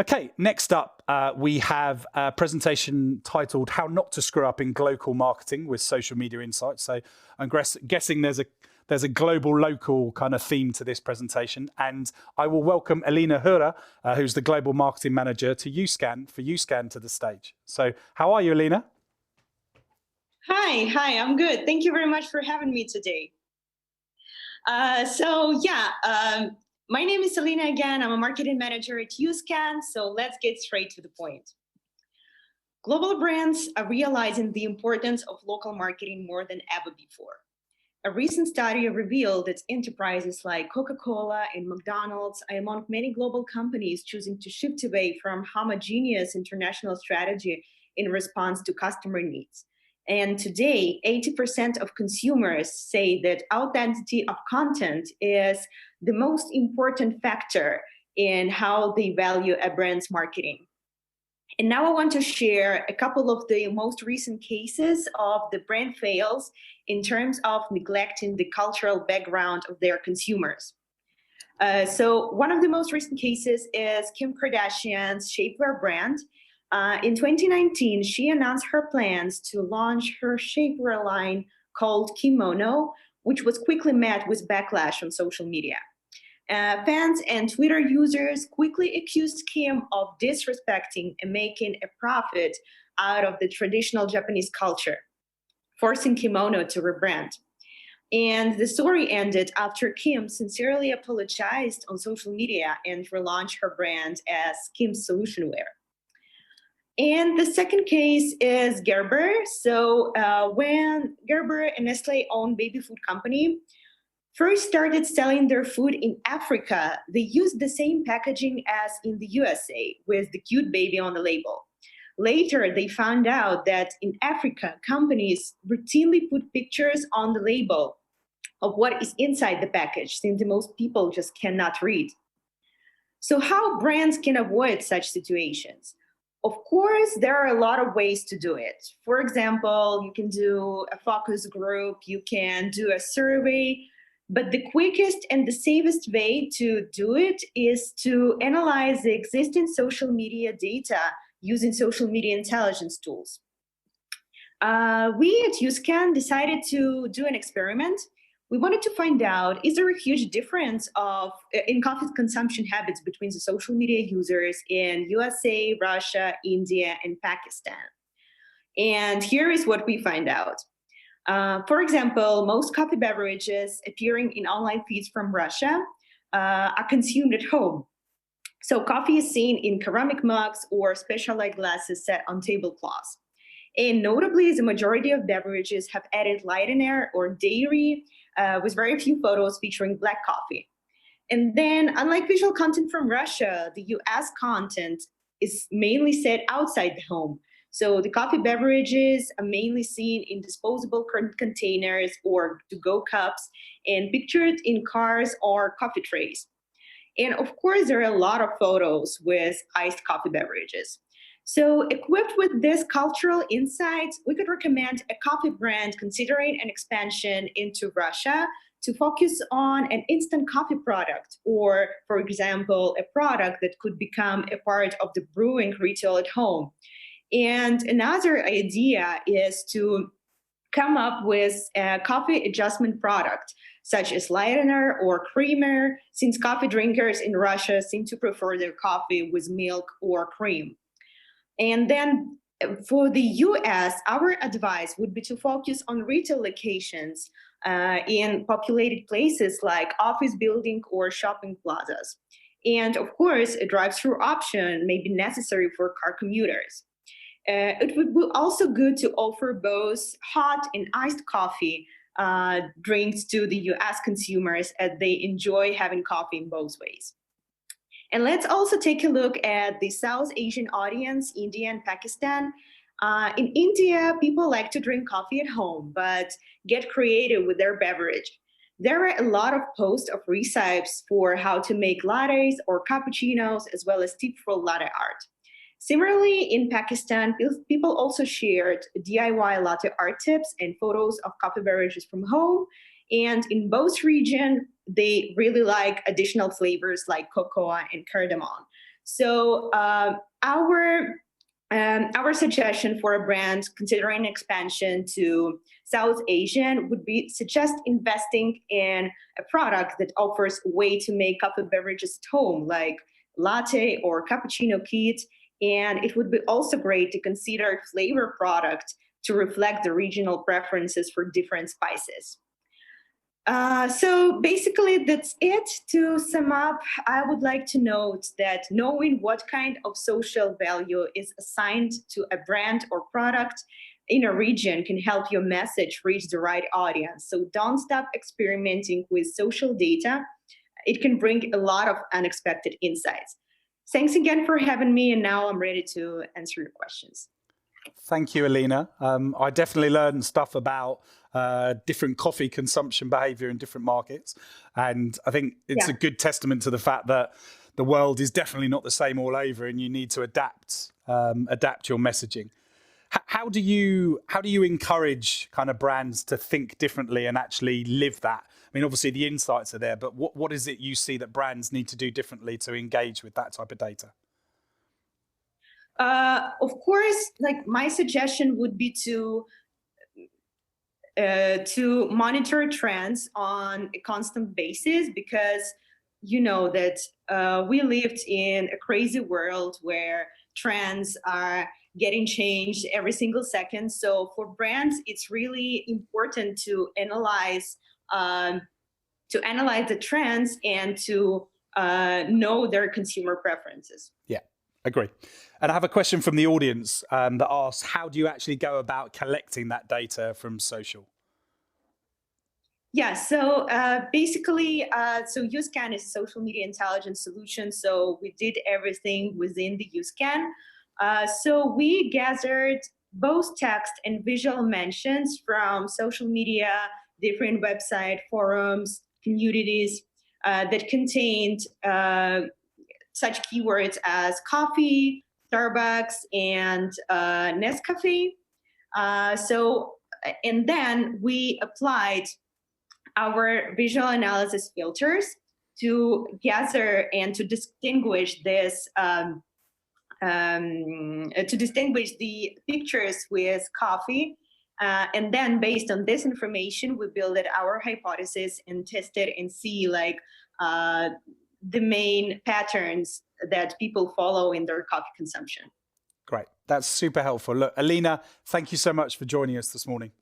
Okay, next up, we have a presentation titled How Not to Screw Up in Glocal Marketing with Social Media Insights. So I'm guessing there's a global local kind of theme to this presentation. And I will welcome Alina Hura, who's the Global Marketing Manager to YouScan to the stage. So how are you, Alina? Hi, I'm good. Thank you very much for having me today. My name is Alina again. I'm a marketing manager at YouScan, so let's get straight to the point. Global brands are realizing the importance of local marketing more than ever before. A recent study revealed that enterprises like Coca-Cola and McDonald's are among many global companies choosing to shift away from homogeneous international strategy in response to customer needs. And today, 80% of consumers say that authenticity of content is the most important factor in how they value a brand's marketing. And now I want to share a couple of the most recent cases of the brand fails in terms of neglecting the cultural background of their consumers. So one of the most recent cases is Kim Kardashian's Shapewear brand. In 2019, she announced her plans to launch her shapewear line called Kimono, which was quickly met with backlash on social media. Fans and Twitter users quickly accused Kim of disrespecting and making a profit out of the traditional Japanese culture, forcing Kimono to rebrand. And the story ended after Kim sincerely apologized on social media and relaunched her brand as Kim's Solution Wear. And the second case is Gerber. So when Gerber, a Nestle-owned baby food company, first started selling their food in Africa, they used the same packaging as in the USA, with the cute baby on the label. Later, they found out that in Africa, companies routinely put pictures on the label of what is inside the package, since most people just cannot read. So how brands can avoid such situations? Of course, there are a lot of ways to do it. For example, you can do a focus group, you can do a survey, but the quickest and the safest way to do it is to analyze the existing social media data using social media intelligence tools. We at YouScan decided to do an experiment. We wanted to find out, is there a huge difference in coffee consumption habits between the social media users in USA, Russia, India, and Pakistan? And here is what we find out. For example, most coffee beverages appearing in online feeds from Russia are consumed at home. So coffee is seen in ceramic mugs or specialized glasses set on tablecloths. And notably, the majority of beverages have added lighter or dairy, with very few photos featuring black coffee. And then, unlike visual content from Russia, the US content is mainly set outside the home. So the coffee beverages are mainly seen in disposable containers or to-go cups and pictured in cars or coffee trays. And of course, there are a lot of photos with iced coffee beverages. So equipped with this cultural insights, we could recommend a coffee brand considering an expansion into Russia to focus on an instant coffee product, or, for example, a product that could become a part of the brewing ritual at home. And another idea is to come up with a coffee adjustment product, such as lightener or creamer, since coffee drinkers in Russia seem to prefer their coffee with milk or cream. And then for the US, our advice would be to focus on retail locations in populated places like office building or shopping plazas. And of course, a drive-through option may be necessary for car commuters. It would be also good to offer both hot and iced coffee drinks to the US consumers, as they enjoy having coffee in both ways. And let's also take a look at the South Asian audience, India and Pakistan. In India, people like to drink coffee at home, but get creative with their beverage. There are a lot of posts of recipes for how to make lattes or cappuccinos, as well as tips for latte art. Similarly, in Pakistan, people also shared DIY latte art tips and photos of coffee beverages from home. And in both regions, they really like additional flavors like cocoa and cardamom. So our suggestion for a brand considering expansion to South Asian would be suggest investing in a product that offers a way to make coffee beverages at home, like latte or cappuccino kit. And it would be also great to consider flavor product to reflect the regional preferences for different spices. So basically, that's it. To sum up, I would like to note that knowing what kind of social value is assigned to a brand or product in a region can help your message reach the right audience. So don't stop experimenting with social data. It can bring a lot of unexpected insights. Thanks again for having me, and now I'm ready to answer your questions. Thank you, Alina. I definitely learned stuff about different coffee consumption behavior in different markets. And I think it's a good testament to the fact that the world is definitely not the same all over, and you need to adapt your messaging. How do you encourage kind of brands to think differently and actually live that? I mean, obviously the insights are there, but what is it you see that brands need to do differently to engage with that type of data? Of course, like my suggestion would be to monitor trends on a constant basis, because you know that we lived in a crazy world where trends are getting changed every single second. So for brands, it's really important to analyze the trends and to know their consumer preferences. Yeah, agree. And I have a question from the audience that asks, how do you actually go about collecting that data from social? Yeah, so basically, so YouScan is a social media intelligence solution. So we did everything within the YouScan. So we gathered both text and visual mentions from social media, different website, forums, communities that contained such keywords as coffee, Starbucks, and Nescafe. And then we applied our visual analysis filters to gather and to distinguish this, to distinguish the pictures with coffee. And then based on this information, we built our hypothesis and tested and see like the main patterns that people follow in their coffee consumption. Great. That's super helpful. Look, Alina, thank you so much for joining us this morning.